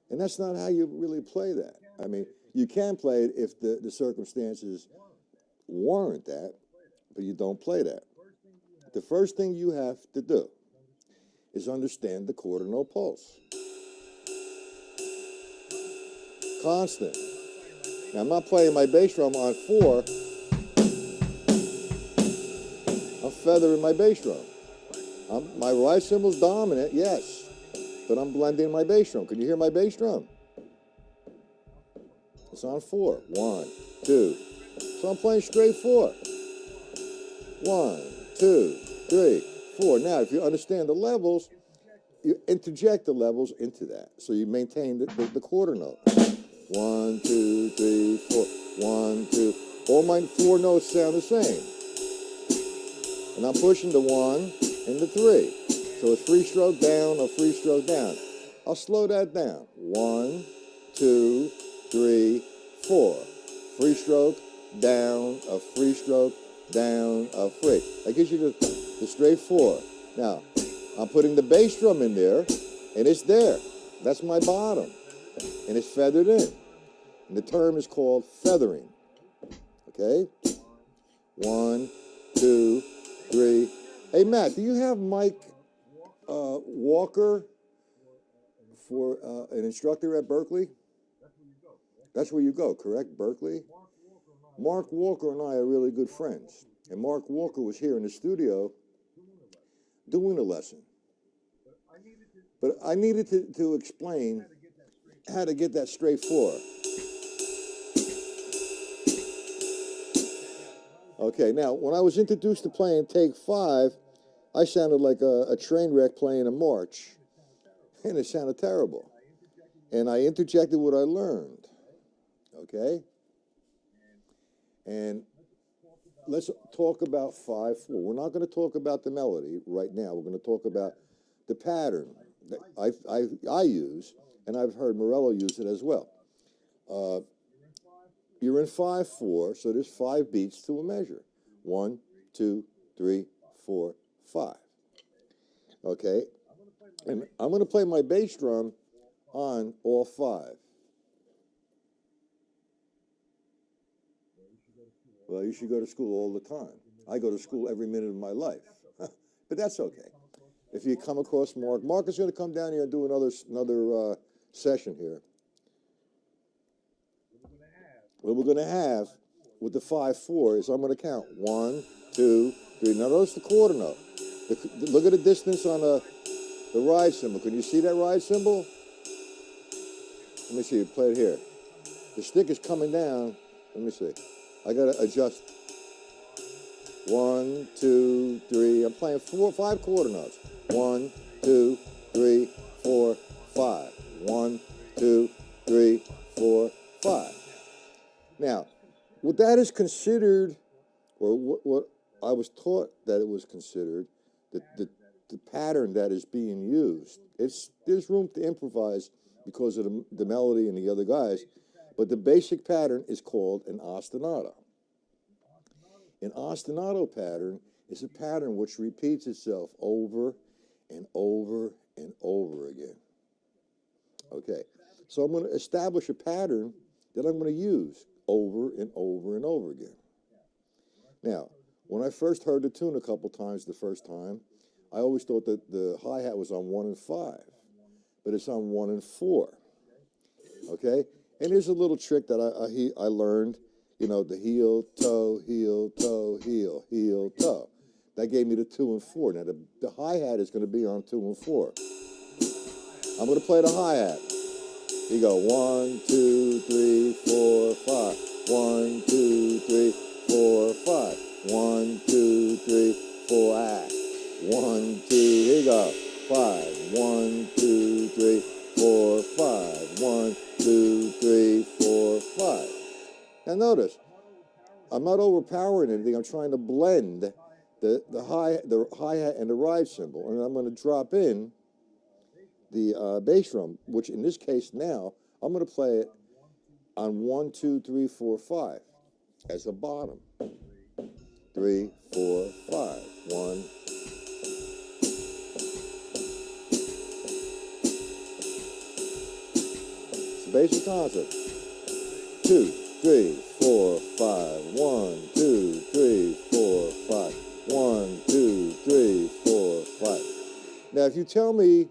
And that's not how you really play that. I mean, you can play it if the circumstances warrant that, but you don't play that. The first thing you have to do is understand the quarter note pulse. Constant. Now, I'm not playing my bass drum on 4. I'm feathering my bass drum. My right cymbal's dominant, yes, but I'm blending my bass drum. Can you hear my bass drum? It's on 4. 1, 2. So I'm playing straight 4. 1, 2, 3, 4. Now, if you understand the levels, you interject the levels into that. So you maintain the quarter note. 1, 2, 3, 4. 1, 2. All my 4 notes sound the same. And I'm pushing the 1 and the 3. So it's free stroke down, a free stroke down. I'll slow that down. 1, 2, 3, 4. Free stroke, down, a free stroke, down, a free. That gives you the straight 4. Now, I'm putting the bass drum in there, and it's there. That's my bottom. And it's feathered in. And the term is called feathering. Okay? 1, 2, 3. Hey, Matt, do you have Mike Walker for an instructor at Berkeley? That's where you go, correct? Berkeley? Mark Walker and I are really good friends. And Mark Walker was here in the studio doing a lesson. But I needed to explain how to get that straight floor. Okay, now, when I was introduced to playing Take 5, I sounded like a train wreck playing a march. And it sounded terrible. And I interjected what I learned. Okay? And let's talk about 5/4. We're not going to talk about the melody right now. We're going to talk about the pattern that I use, and I've heard Morello use it as well. You're in 5/4, so there's 5 beats to a measure. 1, 2, 3, 4, 5. Okay? And I'm going to play my bass drum on all 5. Well, you should go to school all the time. I go to school every minute of my life. But that's okay. If you come across Mark is going to come down here and do another session here. What we're going to have with the 5/4 is I'm going to count 1, 2, 3. Now notice the quarter note. Look at the distance on the ride cymbal. Can you see that ride cymbal? Let me see. Play it here. The stick is coming down. Let me see. I got to adjust. 1, 2, 3. I'm playing 5 quarter notes. 1, 2, 3, 4, 5. 1, 2, 3, 4, 5. Now, what that is considered, or what I was taught that it was considered, the pattern that is being used, there's room to improvise because of the melody and the other guys, but the basic pattern is called an ostinato. An ostinato pattern is a pattern which repeats itself over and over and over again. Okay, so I'm going to establish a pattern that I'm going to use over and over and over again. Now, when I first heard the tune a couple times the first time, I always thought that the hi-hat was on 1 and 5, but it's on 1 and 4. Okay, and here's a little trick that I learned. You know, the heel, toe, heel, toe, heel, heel, toe. That gave me the 2 and 4. Now, the hi-hat is going to be on 2 and 4. I'm going to play the hi-hat. You go 1, 2, 3, 4, 5. 1, 2, 3, 4, 5. 1, 2, 3, 4, ah. 1, 2, here you go. 5. 1, 2, 3, 4, 5. 1, 2, 3, 4, 5. Now notice, I'm not overpowering anything. I'm trying to blend the hi-hat and the ride cymbal, and I'm going to drop in the bass drum, which in this case now I'm going to play it on 1, 2, 3, 4, 5 as a bottom. 3, 4, 5. 1. It's a basic concept. 2, 3, 4, 5. 1, 2, 3, 4, 5. 1, 2, 3, 4, 5. Now, if you tell me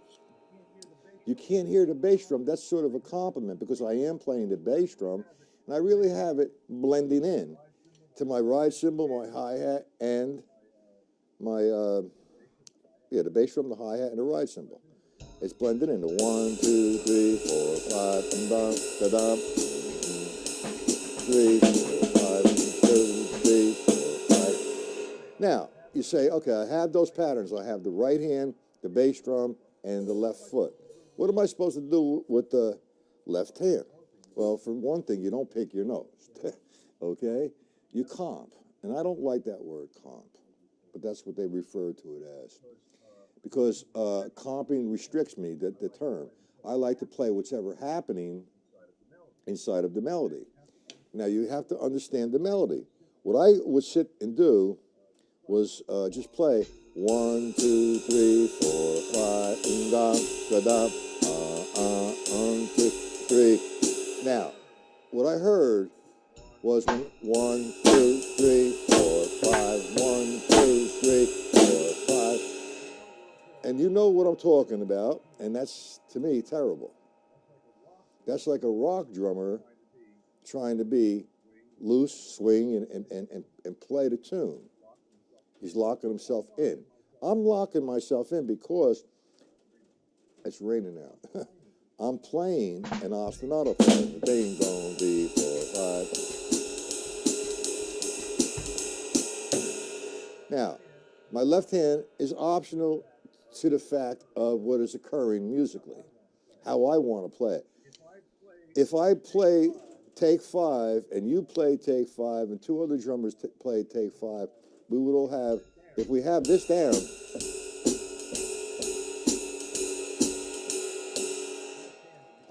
you can't hear the bass drum, that's sort of a compliment because I am playing the bass drum, and I really have it blending in to my ride cymbal, my hi-hat, and my, the bass drum, the hi-hat, and the ride cymbal. It's blended into 1, 2, 3, 4, 5, and dum, da dum. 3, 4, 5, 2, 3, 4, 5. Now, you say, okay, I have those patterns. I have the right hand, the bass drum, and the left foot. What am I supposed to do with the left hand? Well, for one thing, you don't pick your nose, okay? You comp, and I don't like that word comp, but that's what they refer to it as. Because comping restricts me, the term. I like to play what's ever happening inside of the melody. Now, you have to understand the melody. What I would sit and do was just play 1, 2, 3, 4, 5, da da, 2, 3. Now, what I heard was 1, 2, 3, 4, 5, 1, 2, 3, 4, 5. And you know what I'm talking about, and that's, to me, terrible. That's like a rock drummer trying to be loose, swing, and play the tune. He's locking himself in. I'm locking myself in because it's raining out. I'm playing an ostinato pattern. Ding, dong, D, 4, 5. Now, my left hand is optional to the fact of what is occurring musically, how I want to play it. If I play take 5 and you play take 5 and 2 other drummers play take 5, we would all have, if we have this down,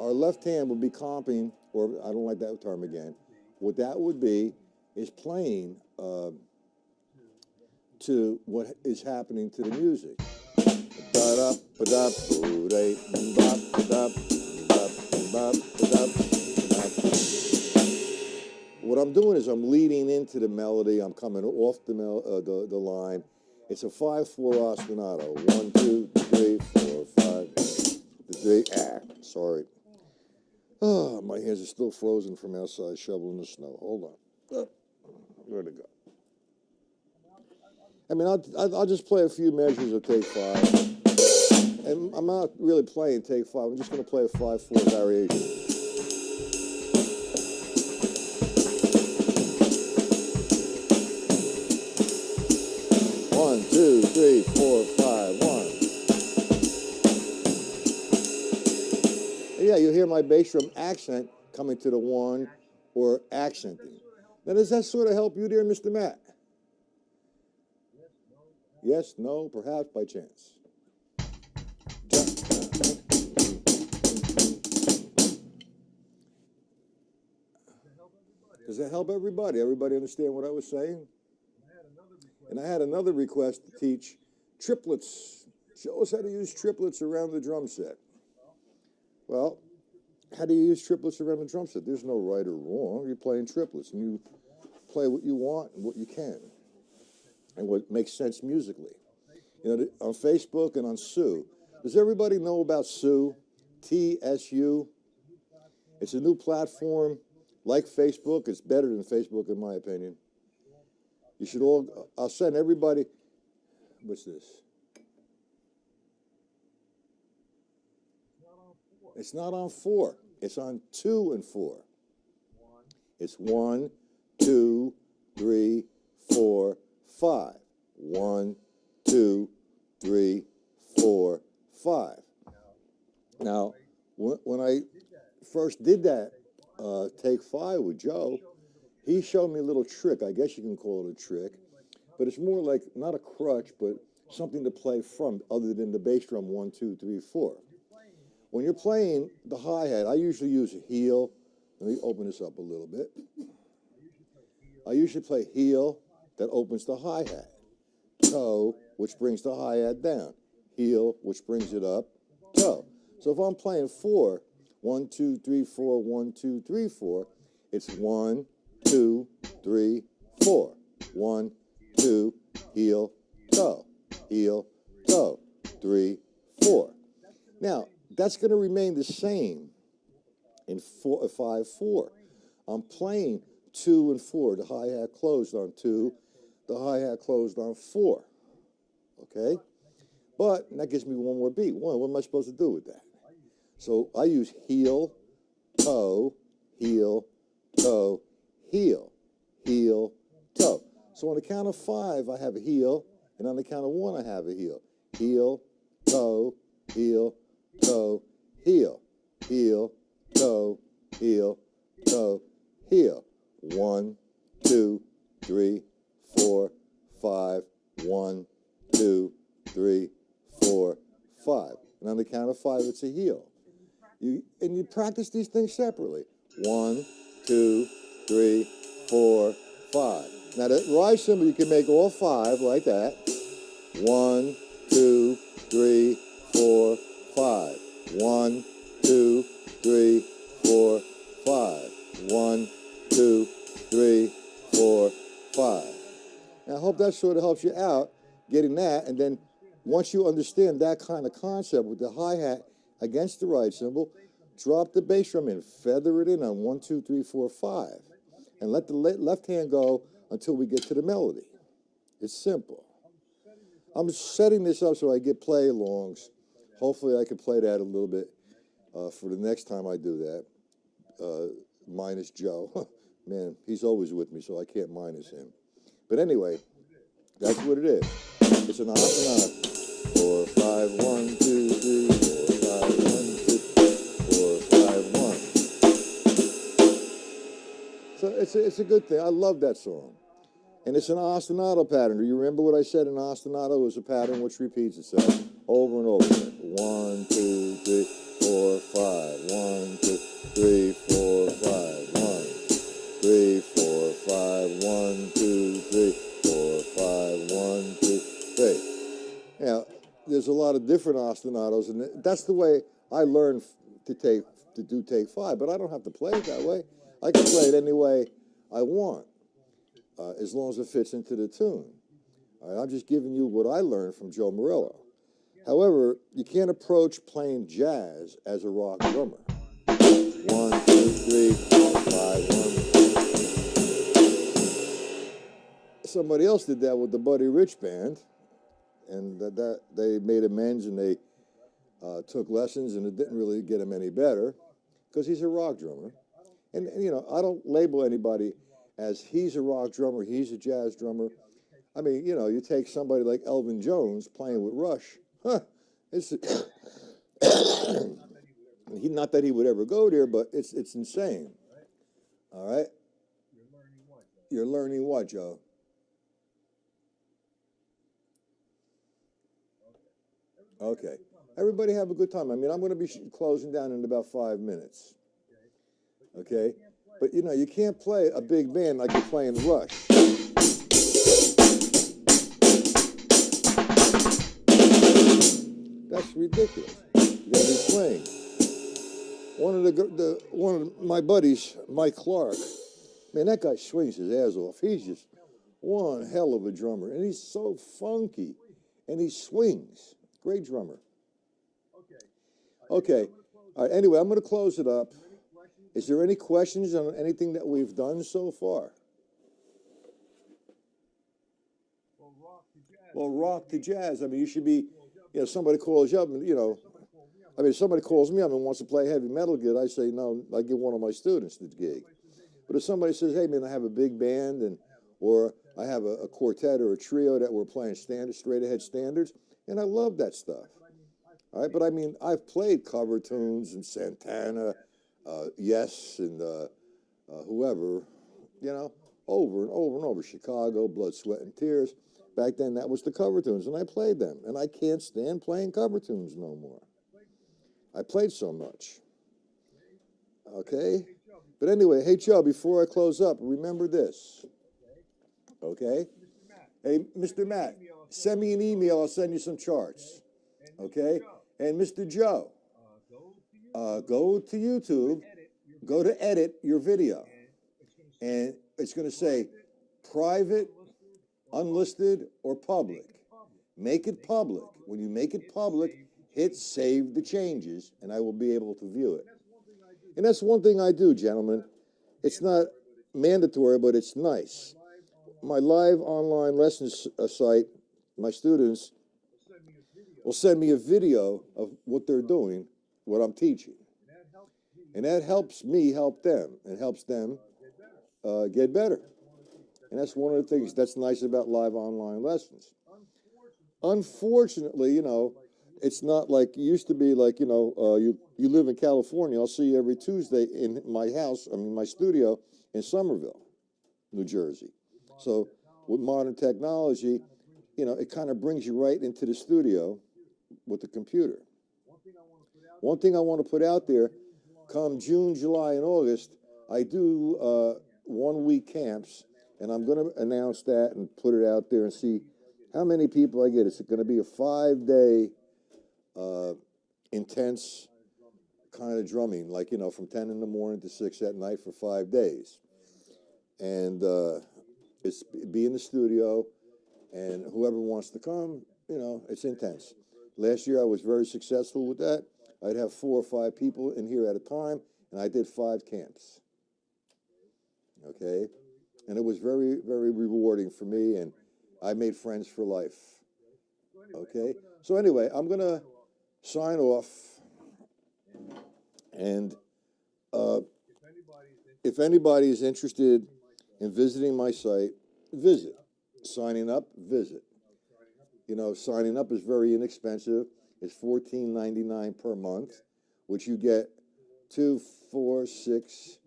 our left hand would be comping, or I don't like that term again. What that would be is playing to what is happening to the music. What I'm doing is I'm leading into the melody. I'm coming off the line. It's a 5/4 ostinato. 1, 2, 3, 4, 5. Sorry. Oh, my hands are still frozen from outside shoveling the snow. Hold on. Where'd it go? I mean, I'll just play a few measures of take 5. And I'm not really playing take 5. I'm just going to play a 5/4 variation. One, 2, 3, 4, 5, 1. Yeah, you hear my bass drum accent coming to the 1 or accenting. Now, does that sort of help you there, Mr. Matt? Yes, no, perhaps by chance. Does that help everybody? Everybody understand what I was saying? And I had another request to teach triplets. Show us how to use triplets around the drum set. Well, how do you use triplets around the drum set? There's no right or wrong. You're playing triplets, and you play what you want and what you can, and what makes sense musically. You know, on Facebook and on Sue. Does everybody know about Sue? TSU. It's a new platform. Like Facebook, it's better than Facebook in my opinion. You should all, I'll send everybody, what's this? It's not on 4. It's on 2 and 4. It's 1, 2, 3, 4, 5. 1, 2, 3, 4, 5. Now, when I first did that take 5 with Joe, he showed me a little trick. I guess you can call it a trick, but it's more like not a crutch, but something to play from other than the bass drum 1, 2, 3, 4. When you're playing the hi-hat, I usually use a heel. Let me open this up a little bit. I usually play heel that opens the hi-hat. Toe, which brings the hi-hat down. Heel, which brings it up. Toe. So if I'm playing 4, 1, 2, 3, 4, 1, 2, 3, 4, it's 1, 2, 3, 4. 1, 2, heel, toe. Heel, toe. 3, 4. Now, that's going to remain the same in 5, 4. I'm playing 2 and 4. The hi-hat closed on 2. The hi-hat closed on 4. Okay? But that gives me one more beat. What am I supposed to do with that? So I use heel, toe, heel, toe, heel, heel, toe. So on the count of 5, I have a heel, and on the count of 1, I have a heel. Heel, toe, heel, toe, heel, heel, toe, heel, toe, heel. 1, 2, 3, 4, 5. 1, 2, 3, 4, 5. And on the count of 5, it's a heel. You practice these things separately. 1, 2, 3, 4, 5. Now the rise symbol, you can make all 5 like that. 1, 2, 3, 4, 5. 1, 2, 3, 4, 5. 1, 2, 3, 4, 5. Now I hope that sort of helps you out, getting that, and then once you understand that kind of concept with the hi-hat against the right cymbal, drop the bass drum in, feather it in on 1, 2, 3, 4, 5, and let the left hand go until we get to the melody. It's simple. I'm setting this up so I get play-alongs. Hopefully I can play that a little bit for the next time I do that, minus Joe. Man, he's always with me, so I can't minus him. But anyway, that's what it is. It's an ostinato. 4, 5, 1, 2, 3, 4, 5, 1, 2, 4, 5, 1. So it's a good thing. I love that song. And it's an ostinato pattern. Do you remember what I said? An ostinato is a pattern which repeats itself over and over again. 1, 2, 3, 4, 5. 1, 2, 3, 4, 5. 1, 3, 4, 5. 1, 2, 3, 4, 5. 1, 2, 3. Now, there's a lot of different ostinatos, and that's the way I learned to do take 5. But I don't have to play it that way. I can play it any way I want. As long as it fits into the tune. All right, I'm just giving you what I learned from Joe Morello. However, you can't approach playing jazz as a rock drummer. 1, 2, 3, 4, 5, 1. Somebody else did that with the Buddy Rich Band, and that they made amends and they took lessons, and it didn't really get him any better because he's a rock drummer. And you know, I don't label anybody as he's a rock drummer, he's a jazz drummer. I mean, you know, you take somebody like Elvin Jones playing with Rush. It's not that he would ever go there, but it's insane. All right? You're learning what, Joe? Okay. Everybody have a good time. I mean, I'm going to be closing down in about 5 minutes. Okay? But, you know, you can't play a big band like you're playing Rush. That's ridiculous. You got to be playing. One of my buddies, Mike Clark, man, that guy swings his ass off. He's just one hell of a drummer. And he's so funky. And he swings. Great drummer. Okay. All right, anyway, I'm going to close it up. Is there any questions on anything that we've done so far? Well, rock to jazz. I mean, you should be, you know, somebody calls you up and, you know, I mean, if somebody calls me up and wants to play a heavy metal gig, I say, no, I give one of my students the gig. But if somebody says, hey, man, I have a big band, and or I have a quartet or a trio that we're playing straight ahead standards, and I love that stuff. All right, but I mean, I've played cover tunes and Santana, Yes, and whoever, you know, over and over and over. Chicago, Blood, Sweat, and Tears. Back then, that was the cover tunes, and I played them. And I can't stand playing cover tunes no more. I played so much. Okay? But anyway, hey, Joe, before I close up, remember this. Okay? Hey, Mr. Matt, send me an email. I'll send you some charts. Okay? And Mr. Joe, go to YouTube, go to edit your video, and it's going to say private, unlisted, or public. Make it public. When you make it public, hit save the changes, and I will be able to view it. And that's one thing I do, gentlemen. It's not mandatory, but it's nice. My live online lessons site, my students will send me a video of what they're doing, what I'm teaching. And that helps me help them, and helps them get better. And that's one of the things that's nice about live online lessons. Unfortunately, you know, it's not like it used to be like, you know, you live in California. I'll see you every Tuesday in my house, my studio in Somerville, New Jersey. So with modern technology, you know, it kind of brings you right into the studio with the computer. One thing I want to put out there, come June, July, and August, I do 1 week camps, and I'm going to announce that and put it out there and see how many people I get. It's going to be a 5-day intense kind of drumming, like, you know, from 10 in the morning to 6 at night for 5 days. And it's be in the studio, and whoever wants to come, it's intense. Last year I was very successful with that. I'd have 4 or 5 people in here at a time, and I did 5 camps. Okay? And it was very, very rewarding for me, and I made friends for life. Okay? So anyway, I'm going to sign off, and if anybody is interested in visiting my site, visit. Signing up, visit. Signing up is very inexpensive. It's $14.99 per month, which you get 2, 4, 6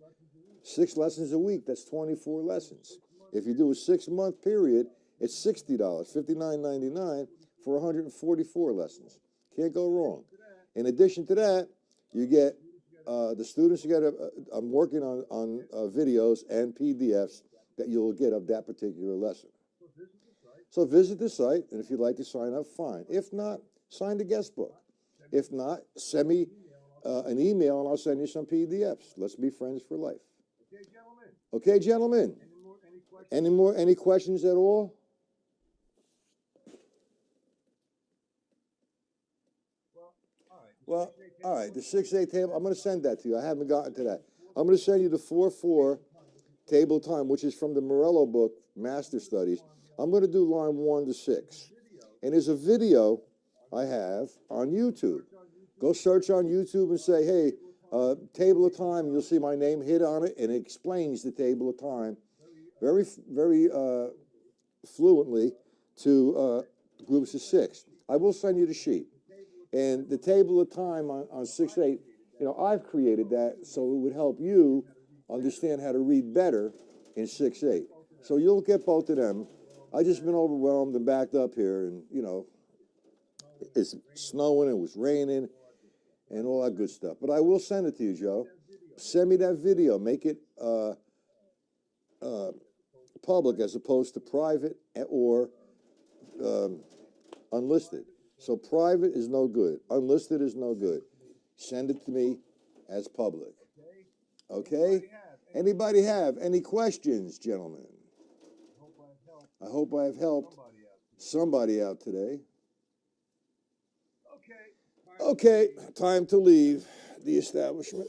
lessons a week. That's 24 lessons. If you do a 6-month period, it's $60, $59.99 for 144 lessons. Can't go wrong. In addition to that, you get the students get. I'm working on videos and PDFs that you'll get of that particular lesson. So visit the site, and if you'd like to sign up, fine. If not, sign the guest book. If not, send me an email, and I'll send you some PDFs. Let's be friends for life. Okay, gentlemen? Any questions at all? Well, all right, the 6/8 table, I'm going to send that to you. I haven't gotten to that. I'm going to send you the 4/4 table time, which is from the Morello book, Master Studies. I'm going to do line 1 to 6. And there's a video I have on YouTube. Go search on YouTube and say, hey, table of time, and you'll see my name hit on it, and it explains the table of time very, very fluently to groups of 6. I will send you the sheet. And the table of time on 6/8, I've created that so it would help you understand how to read better in 6/8. So you'll get both of them. I just been overwhelmed and backed up here, and it's snowing, it was raining, and all that good stuff. But I will send it to you, Joe. Send me that video. Make it public as opposed to private or unlisted. So private is no good. Unlisted is no good. Send it to me as public. Okay? Anybody have any questions, gentlemen? I hope I have helped somebody out today. Okay, time to leave the establishment.